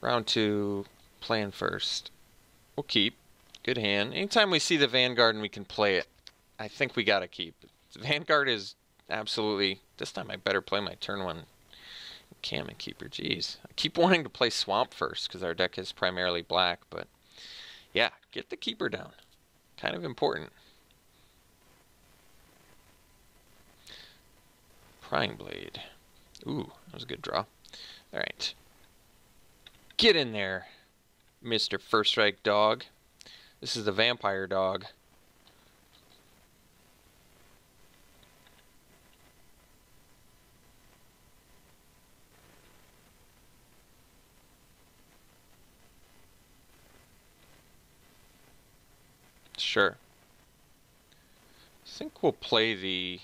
Round 2, playing first. We'll keep. Good hand. Anytime we see the Vanguard and we can play it, I think we gotta keep. Vanguard is absolutely... This time I better play my turn 1 Encampment Keeper. Jeez. I keep wanting to play Swamp first because our deck is primarily black, but yeah, get the Keeper down. Kind of important. Prying Blade. Ooh, that was a good draw. Alright. Get in there, Mr. First Strike Dog. This is the Vampire Dog. Sure. I think we'll play the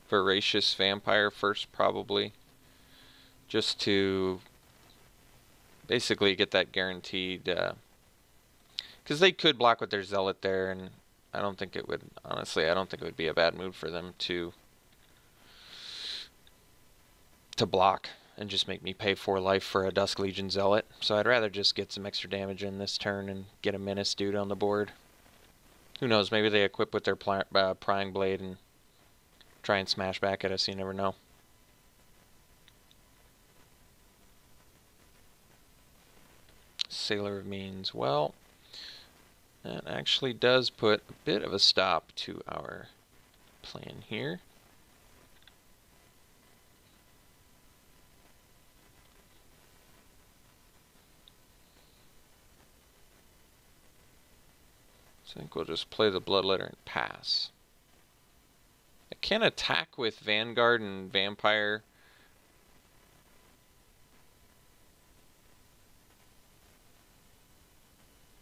Voracious Vampire first, probably. Just to basically get that guaranteed... because they could block with their Zealot there, and I don't think it would... Honestly, I don't think it would be a bad move for them to block and just make me pay 4 life for a Dusk Legion Zealot. So I'd rather just get some extra damage in this turn and get a Menace dude on the board. Who knows, maybe they equip with their Prying Blade and try and smash back at us, you never know. Sailor of Means, well, that actually does put a bit of a stop to our plan here. I think we'll just play the Bloodletter and pass. I can attack with Vanguard and Vampire.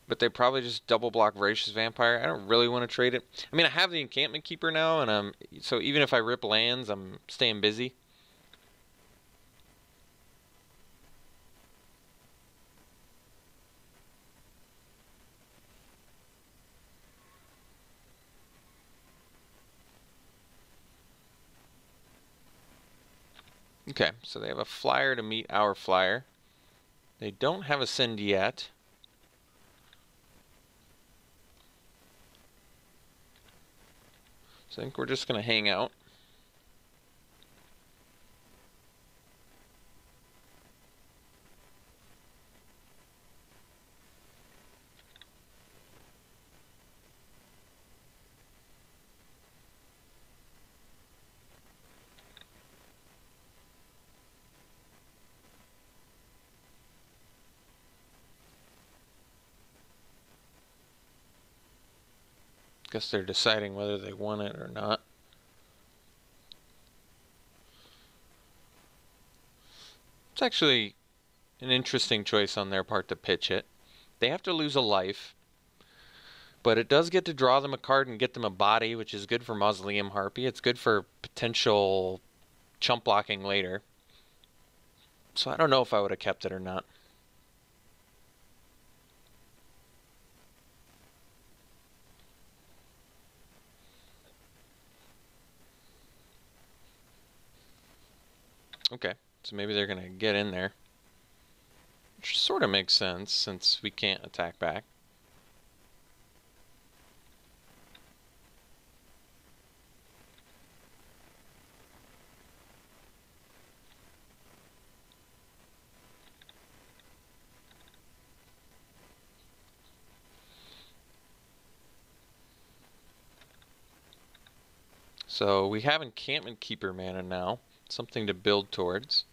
But they probably just double block Voracious Vampire. I don't really want to trade it. I mean, I have the Encampment Keeper now, and so even if I rip lands, I'm staying busy. Okay, so they have a flyer to meet our flyer. They don't have a send yet. So I think we're just going to hang out. Guess they're deciding whether they want it or not. It's actually an interesting choice on their part to pitch it. They have to lose a life, but it does get to draw them a card and get them a body, which is good for Mausoleum Harpy. It's good for potential chump blocking later. So I don't know if I would have kept it or not. Okay, so maybe they're going to get in there. Which sort of makes sense since we can't attack back. So we have Encampment Keeper mana now. Something to build towards.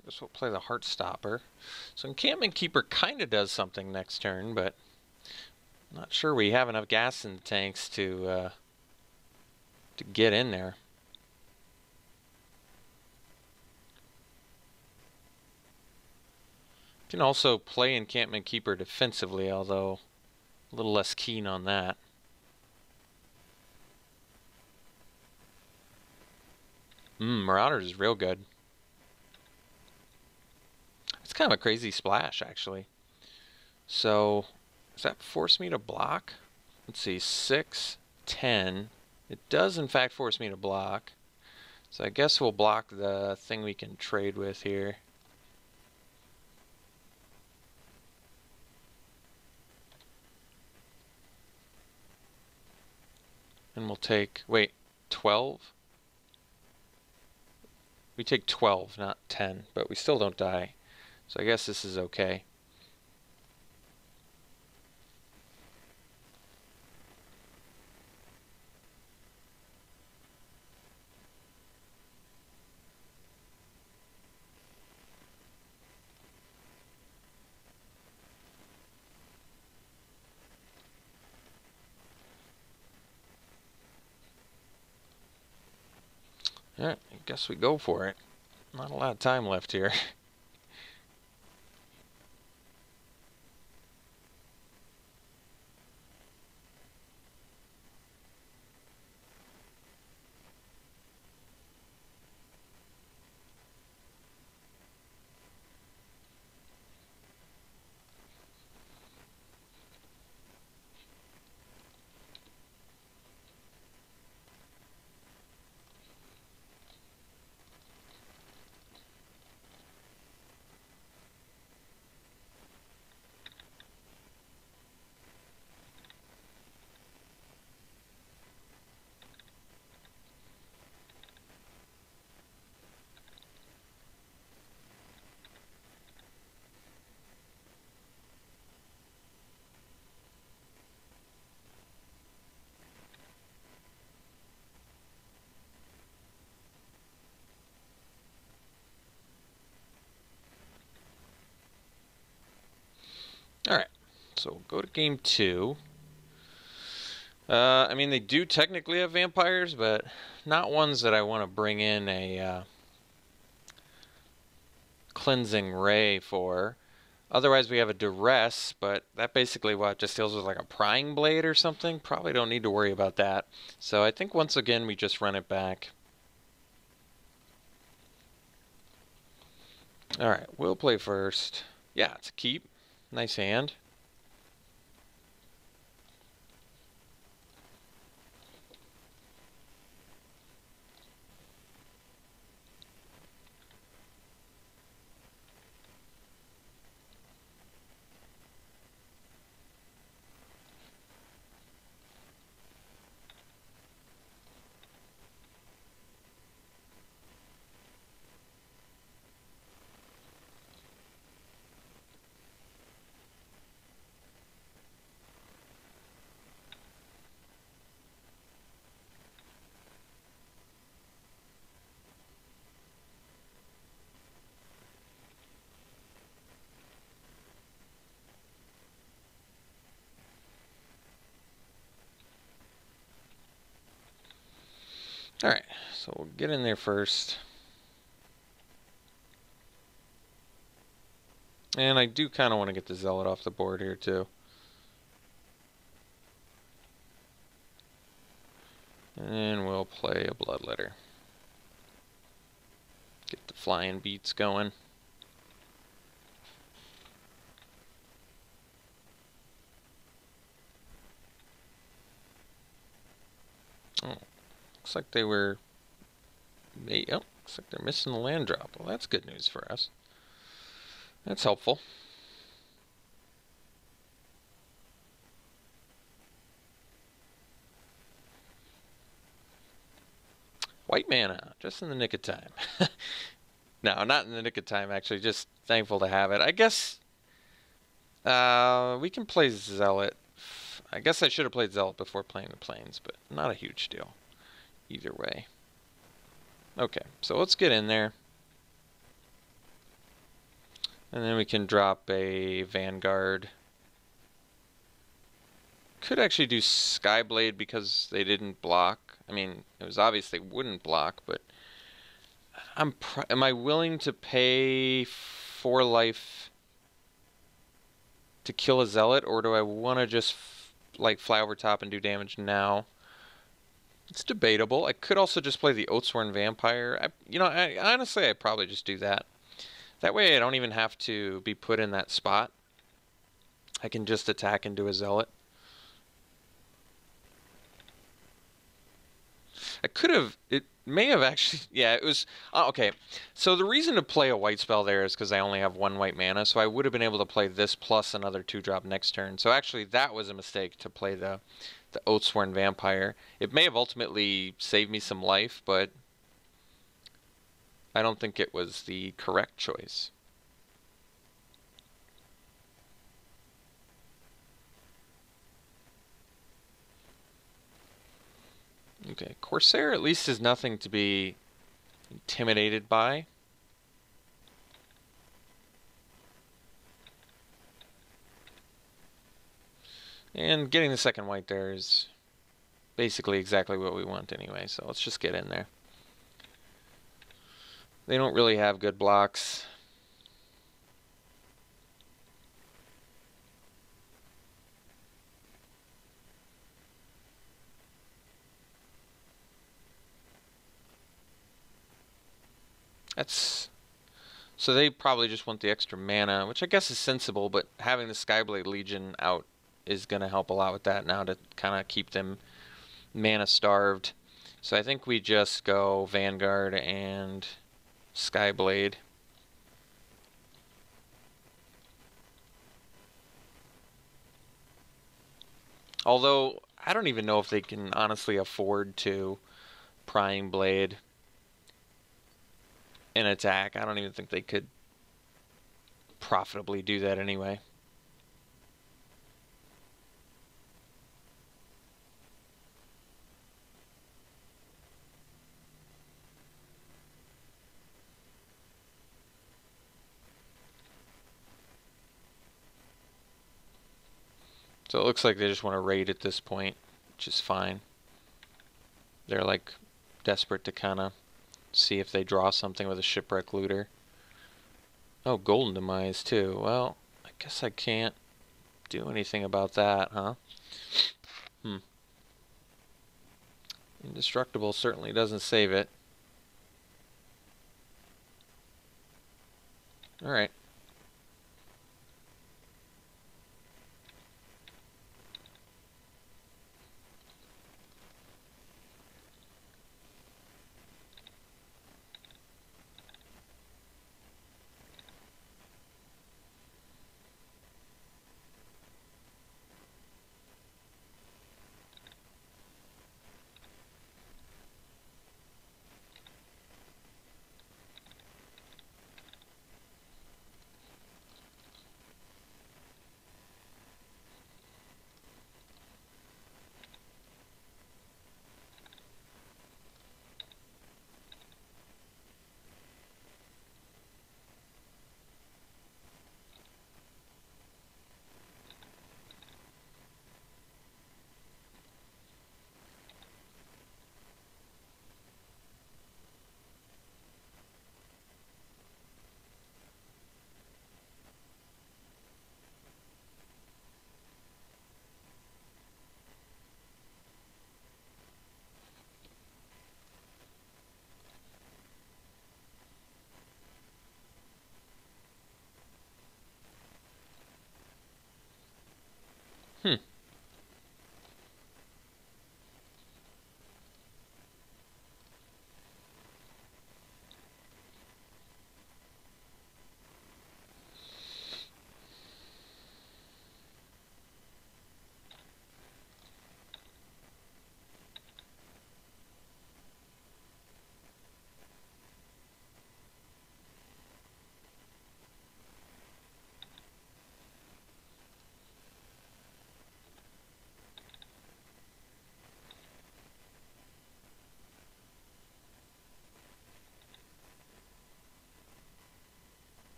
So I guess we'll play the Heartstopper. So Encampment Keeper kind of does something next turn, but I'm not sure we have enough gas in the tanks to get in there. Can also play Encampment Keeper defensively, although a little less keen on that. Marauders is real good. It's kind of a crazy splash, actually. So, does that force me to block? Let's see, 6, 10. It does, in fact, force me to block. So I guess we'll block the thing we can trade with here. And we'll take, wait, 12? We take 12, not 10, but we still don't die. So I guess this is okay. Alright, I guess we go for it. Not a lot of time left here. Alright, so we'll go to game 2. I mean, they do technically have vampires, but not ones that I want to bring in a cleansing ray for. Otherwise, we have a duress, but that basically just deals with like a prying blade or something. Probably don't need to worry about that. So I think once again we just run it back. Alright, we'll play first. Yeah, it's a keep. Nice hand. Alright, so we'll get in there first. And I do kind of want to get the Zealot off the board here too. And we'll play a Bloodletter. Get the flying beats going. Oh, looks like they were... Oh, looks like they're missing the land drop. Well, that's good news for us. That's helpful. White mana, just in the nick of time. No, not in the nick of time, actually. Just thankful to have it. I guess we can play Zealot. I guess I should have played Zealot before playing the Plains, but not a huge deal either way. Okay, so let's get in there. And then we can drop a Vanguard. Could actually do Skyblade because they didn't block. I mean, it was obvious they wouldn't block, but am I willing to pay 4 life to kill a Zealot, or do I want to just like fly over top and do damage now? It's debatable. I could also just play the Oathsworn Vampire. Honestly, I'd probably just do that. That way I don't even have to be put in that spot. I can just attack and do a Zealot. It may have actually, yeah, it was, okay. So the reason to play a white spell there is because I only have 1 white mana, so I would have been able to play this plus another 2-drop next turn. So actually that was a mistake to play the Oathsworn Vampire. It may have ultimately saved me some life, but I don't think it was the correct choice. Okay, Corsair at least is nothing to be intimidated by. And getting the second white there is basically exactly what we want anyway, so let's just get in there. They don't really have good blocks. So they probably just want the extra mana, which I guess is sensible, but having the Skyblade Legion out is going to help a lot with that now to kind of keep them mana starved. So I think we just go Vanguard and Skyblade. Although, I don't even know if they can honestly afford to Prying Blade an attack. I don't even think they could profitably do that anyway. So it looks like they just want to raid at this point, which is fine. They're like desperate to kind of see if they draw something with a Shipwreck Looter. Oh, Golden Demise too. Well, I guess I can't do anything about that, huh? Indestructible certainly doesn't save it. Alright.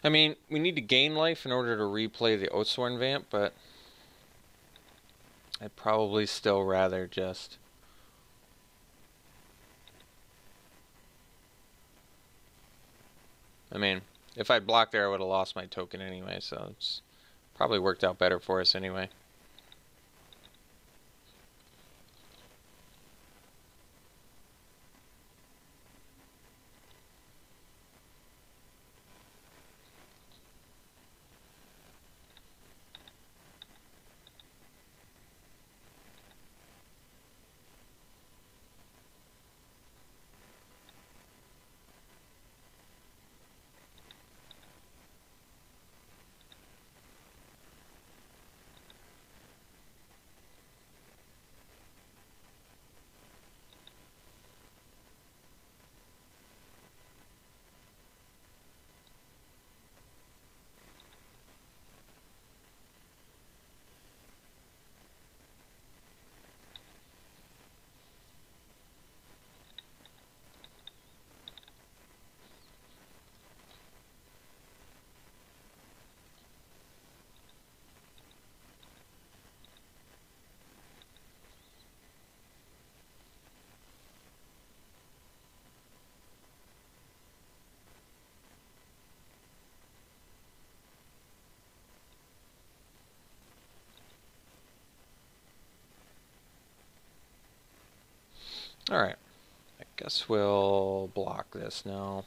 I mean, we need to gain life in order to replay the Oathsworn Vamp, but I'd probably still rather just... I mean, if I'd blocked there, I would have lost my token anyway, so it's probably worked out better for us anyway. Alright, I guess we'll block this now.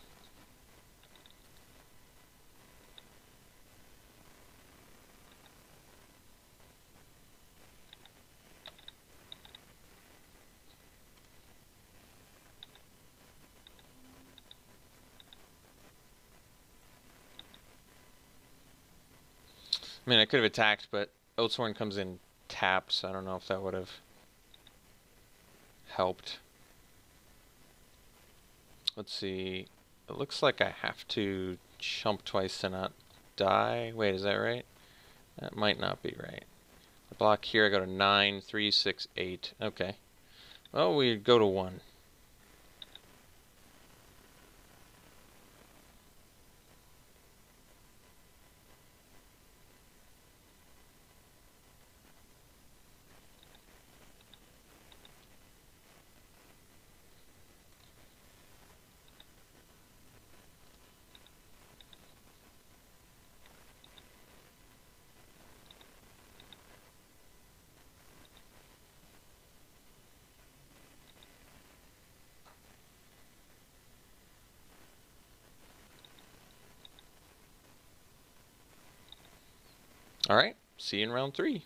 I mean, I could have attacked, but Oathsworn comes in tapped, so I don't know if that would have helped. Let's see. It looks like I have to jump twice to not die. Wait, is that right? That might not be right. I block here, I go to 9, 3, 6, 8. Okay. Well, we go to 1. Alright, see you in round 3.